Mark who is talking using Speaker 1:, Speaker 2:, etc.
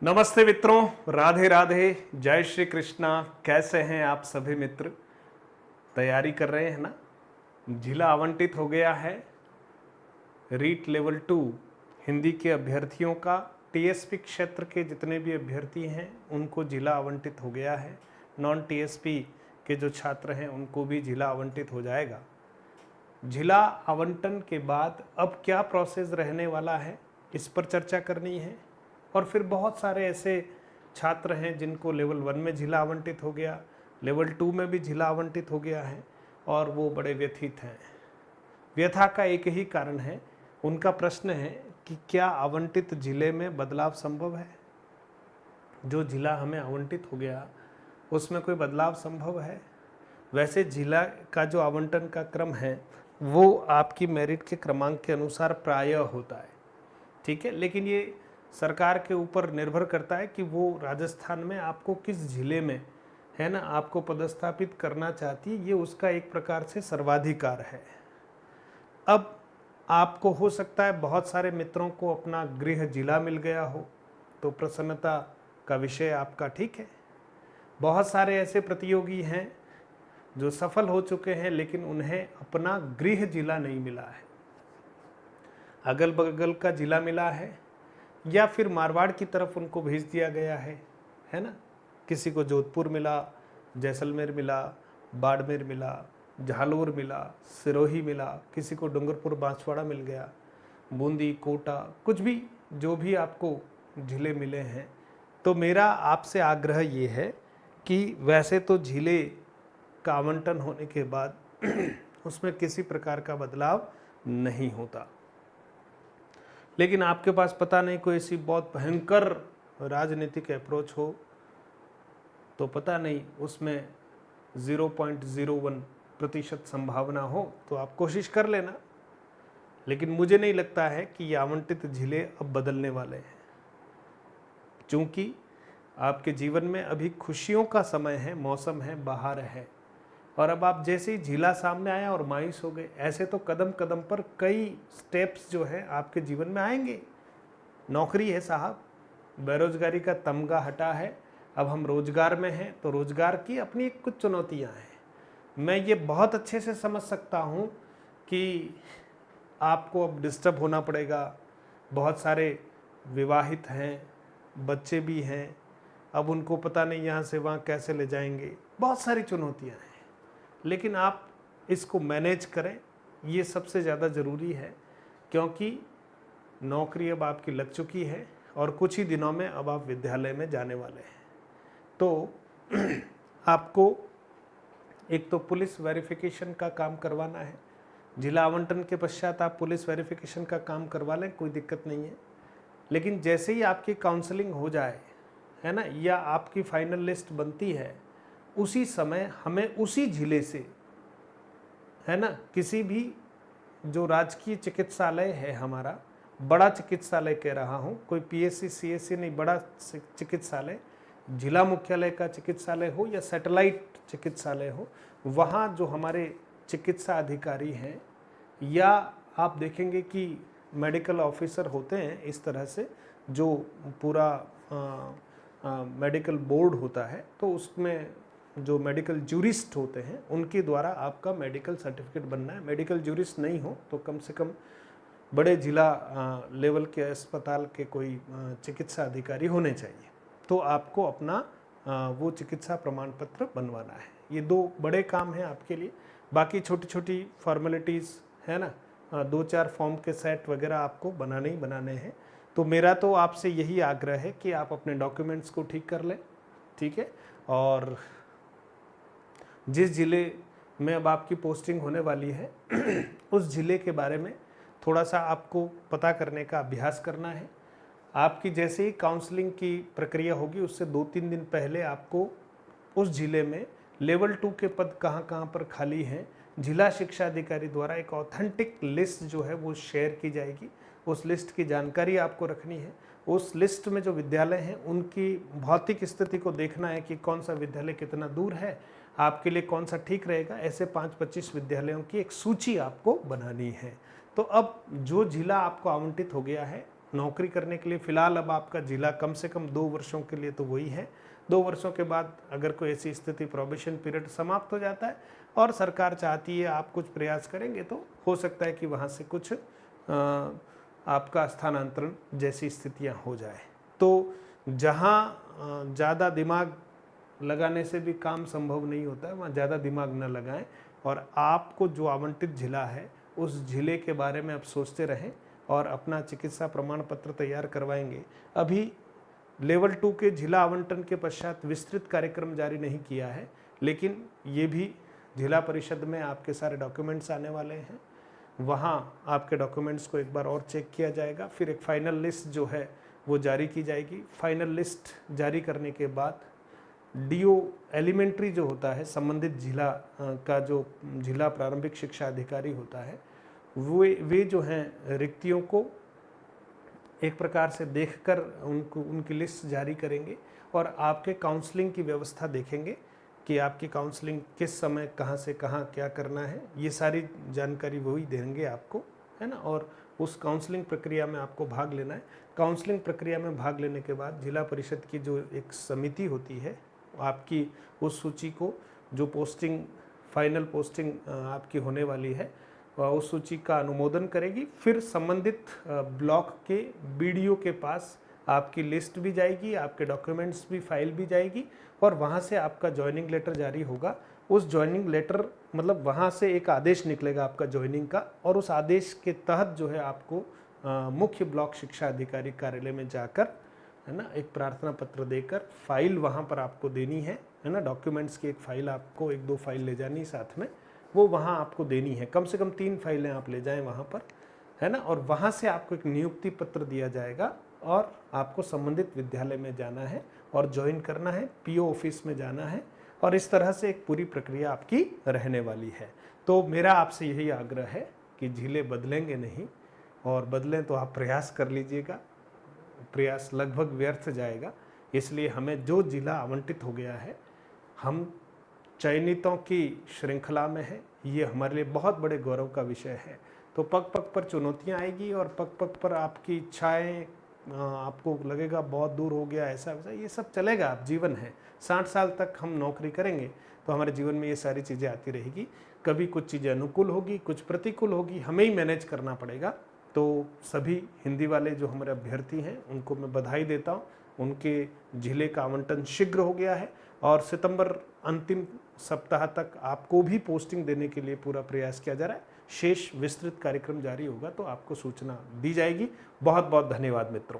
Speaker 1: नमस्ते मित्रों, राधे राधे, जय श्री कृष्णा। कैसे हैं आप सभी मित्र? तैयारी कर रहे हैं ना? जिला आवंटित हो गया है रीट लेवल 2 हिंदी के अभ्यर्थियों का। टीएसपी क्षेत्र के जितने भी अभ्यर्थी हैं उनको जिला आवंटित हो गया है। नॉन टीएसपी के जो छात्र हैं उनको भी जिला आवंटित हो जाएगा। जिला आवंटन के बाद अब क्या प्रोसेस रहने वाला है, इस पर चर्चा करनी है। और फिर बहुत सारे ऐसे छात्र हैं जिनको लेवल 1 में जिला आवंटित हो गया, लेवल 2 में भी जिला आवंटित हो गया है और वो बड़े व्यथित हैं। व्यथा का एक ही कारण है, उनका प्रश्न है कि क्या आवंटित जिले में बदलाव संभव है? जो जिला हमें आवंटित हो गया उसमें कोई बदलाव संभव है? वैसे जिला का जो आवंटन का क्रम है वो आपकी मेरिट के क्रमांक के अनुसार प्रायः होता है, ठीक है। लेकिन ये सरकार के ऊपर निर्भर करता है कि वो राजस्थान में आपको किस जिले में, है ना, आपको पदस्थापित करना चाहती है। ये उसका एक प्रकार से सर्वाधिकार है। अब आपको हो सकता है बहुत सारे मित्रों को अपना गृह जिला मिल गया हो, तो प्रसन्नता का विषय आपका, ठीक है। बहुत सारे ऐसे प्रतियोगी हैं जो सफल हो चुके हैं लेकिन उन्हें अपना गृह जिला नहीं मिला है, अगल बगल का जिला मिला है या फिर मारवाड़ की तरफ उनको भेज दिया गया है ना। किसी को जोधपुर मिला, जैसलमेर मिला, बाड़मेर मिला, झालोर मिला, सिरोही मिला, किसी को डूंगरपुर बांसवाड़ा मिल गया, बूंदी, कोटा, कुछ भी जो भी आपको जिले मिले हैं। तो मेरा आपसे आग्रह ये है कि वैसे तो जिले का आवंटन होने के बाद उसमें किसी प्रकार का बदलाव नहीं होता, लेकिन आपके पास पता नहीं कोई ऐसी बहुत भयंकर राजनीतिक अप्रोच हो तो पता नहीं उसमें 0.01% संभावना हो तो आप कोशिश कर लेना। लेकिन मुझे नहीं लगता है कि ये आवंटित जिले अब बदलने वाले हैं, क्योंकि आपके जीवन में अभी खुशियों का समय है, मौसम है, बहार है। और अब आप जैसे ही जिला सामने आया और मायूस हो गए, ऐसे तो कदम कदम पर कई स्टेप्स जो है आपके जीवन में आएंगे। नौकरी है साहब, बेरोजगारी का तमगा हटा है, अब हम रोजगार में हैं, तो रोजगार की अपनी कुछ चुनौतियां हैं। मैं ये बहुत अच्छे से समझ सकता हूँ कि आपको अब डिस्टर्ब होना पड़ेगा। बहुत सारे विवाहित हैं, बच्चे भी हैं, अब उनको पता नहीं यहाँ से वहाँ कैसे ले जाएंगे, बहुत सारी चुनौतियाँ हैं। लेकिन आप इसको मैनेज करें, ये सबसे ज़्यादा ज़रूरी है, क्योंकि नौकरी अब आपकी लग चुकी है और कुछ ही दिनों में अब आप विद्यालय में जाने वाले हैं। तो आपको एक तो पुलिस वेरिफिकेशन का काम करवाना है। जिला आवंटन के पश्चात आप पुलिस वेरिफिकेशन का काम करवा लें, कोई दिक्कत नहीं है। लेकिन जैसे ही आपकी काउंसलिंग हो जाए, है ना, या आपकी फाइनल लिस्ट बनती है, उसी समय हमें उसी जिले से, है ना, किसी भी जो राजकीय चिकित्सालय है, हमारा बड़ा चिकित्सालय कह रहा हूँ, कोई पीएससी सीएससी नहीं, बड़ा चिकित्सालय, जिला मुख्यालय का चिकित्सालय हो या सैटेलाइट चिकित्सालय हो, वहाँ जो हमारे चिकित्सा अधिकारी हैं, या आप देखेंगे कि मेडिकल ऑफिसर होते हैं इस तरह से, जो पूरा मेडिकल बोर्ड होता है, तो उसमें जो मेडिकल जूरिस्ट होते हैं उनके द्वारा आपका मेडिकल सर्टिफिकेट बनना है। मेडिकल जूरिस्ट नहीं हो तो कम से कम बड़े जिला लेवल के अस्पताल के कोई चिकित्सा अधिकारी होने चाहिए। तो आपको अपना वो चिकित्सा प्रमाण पत्र बनवाना है। ये दो बड़े काम हैं आपके लिए। बाकी छोटी छोटी फॉर्मेलिटीज़, है ना, 2-4 फॉर्म के सेट वगैरह आपको बनाने ही बनाने हैं। तो मेरा तो आपसे यही आग्रह है कि आप अपने डॉक्यूमेंट्स को ठीक कर लें, ठीक है। और जिस ज़िले में अब आपकी पोस्टिंग होने वाली है उस ज़िले के बारे में थोड़ा सा आपको पता करने का अभ्यास करना है। आपकी जैसे ही काउंसलिंग की प्रक्रिया होगी उससे 2-3 दिन पहले आपको उस ज़िले में लेवल 2 के पद कहाँ कहाँ पर खाली हैं, जिला शिक्षा अधिकारी द्वारा एक ऑथेंटिक लिस्ट जो है वो शेयर की जाएगी। उस लिस्ट की जानकारी आपको रखनी है। उस लिस्ट में जो विद्यालय हैं उनकी भौतिक स्थिति को देखना है कि कौन सा विद्यालय कितना दूर है, आपके लिए कौन सा ठीक रहेगा। ऐसे 5-25 विद्यालयों की एक सूची आपको बनानी है। तो अब जो जिला आपको आवंटित हो गया है नौकरी करने के लिए फ़िलहाल अब आपका जिला कम से कम 2 वर्षों के लिए तो वही है। 2 वर्षों के बाद अगर कोई ऐसी स्थिति, प्रोबेशन पीरियड समाप्त हो जाता है और सरकार चाहती है आप कुछ प्रयास करेंगे, तो हो सकता है कि वहाँ से कुछ आपका स्थानांतरण जैसी स्थितियाँ हो जाए। तो जहाँ ज़्यादा दिमाग लगाने से भी काम संभव नहीं होता है, वहाँ ज़्यादा दिमाग न लगाएं और आपको जो आवंटित जिला है उस जिले के बारे में आप सोचते रहें और अपना चिकित्सा प्रमाण पत्र तैयार करवाएंगे। अभी लेवल 2 के जिला आवंटन के पश्चात विस्तृत कार्यक्रम जारी नहीं किया है, लेकिन ये भी जिला परिषद में आपके सारे डॉक्यूमेंट्स आने वाले हैं। वहाँ आपके डॉक्यूमेंट्स को एक बार और चेक किया जाएगा, फिर एक फाइनल लिस्ट जो है वो जारी की जाएगी। फाइनल लिस्ट जारी करने के बाद डीओ एलिमेंट्री जो होता है, संबंधित जिला का जो जिला प्रारंभिक शिक्षा अधिकारी होता है, वे जो हैं रिक्तियों को एक प्रकार से देखकर उनको उनकी लिस्ट जारी करेंगे और आपके काउंसलिंग की व्यवस्था देखेंगे कि आपकी काउंसलिंग किस समय कहाँ से कहाँ क्या करना है, ये सारी जानकारी वही देंगे आपको, है ना। और उस काउंसलिंग प्रक्रिया में आपको भाग लेना है। काउंसलिंग प्रक्रिया में भाग लेने के बाद जिला परिषद की जो एक समिति होती है, आपकी उस सूची को, जो पोस्टिंग फाइनल पोस्टिंग आपकी होने वाली है, उस सूची का अनुमोदन करेगी। फिर संबंधित ब्लॉक के बीडीओ के पास आपकी लिस्ट भी जाएगी, आपके डॉक्यूमेंट्स भी फाइल भी जाएगी और वहाँ से आपका ज्वाइनिंग लेटर जारी होगा। उस ज्वाइनिंग लेटर मतलब वहाँ से एक आदेश निकलेगा आपका ज्वाइनिंग का, और उस आदेश के तहत जो है आपको मुख्य ब्लॉक शिक्षा अधिकारी कार्यालय में जाकर, है ना, एक प्रार्थना पत्र देकर फाइल वहाँ पर आपको देनी है ना। डॉक्यूमेंट्स की एक फ़ाइल आपको, 1-2 फाइल ले जानी साथ में, वो वहाँ आपको देनी है। कम से कम 3 फाइलें आप ले जाएं वहाँ पर, है ना। और वहाँ से आपको एक नियुक्ति पत्र दिया जाएगा और आपको संबंधित विद्यालय में जाना है और ज्वाइन करना है, पीओ ऑफिस में जाना है, और इस तरह से एक पूरी प्रक्रिया आपकी रहने वाली है। तो मेरा आपसे यही आग्रह है कि जिले बदलेंगे नहीं, और बदलें तो आप प्रयास कर लीजिएगा। प्रयास लगभग व्यर्थ जाएगा, इसलिए हमें जो जिला आवंटित हो गया है, हम चयनितों की श्रृंखला में है, ये हमारे लिए बहुत बड़े गौरव का विषय है। तो पग पग पर चुनौतियाँ आएगी और पग पग पर आपकी इच्छाएं, आपको लगेगा बहुत दूर हो गया, ऐसा वैसा, ये सब चलेगा। आप जीवन है, 60 साल तक हम नौकरी करेंगे तो हमारे जीवन में ये सारी चीज़ें आती रहेगी। कभी कुछ चीज़ें अनुकूल होगी, कुछ प्रतिकूल होगी, हमें ही मैनेज करना पड़ेगा। तो सभी हिंदी वाले जो हमारे अभ्यर्थी हैं उनको मैं बधाई देता हूँ, उनके जिले का आवंटन शीघ्र हो गया है और सितंबर अंतिम सप्ताह तक आपको भी पोस्टिंग देने के लिए पूरा प्रयास किया जा रहा है। शेष विस्तृत कार्यक्रम जारी होगा तो आपको सूचना दी जाएगी। बहुत बहुत धन्यवाद मित्रों।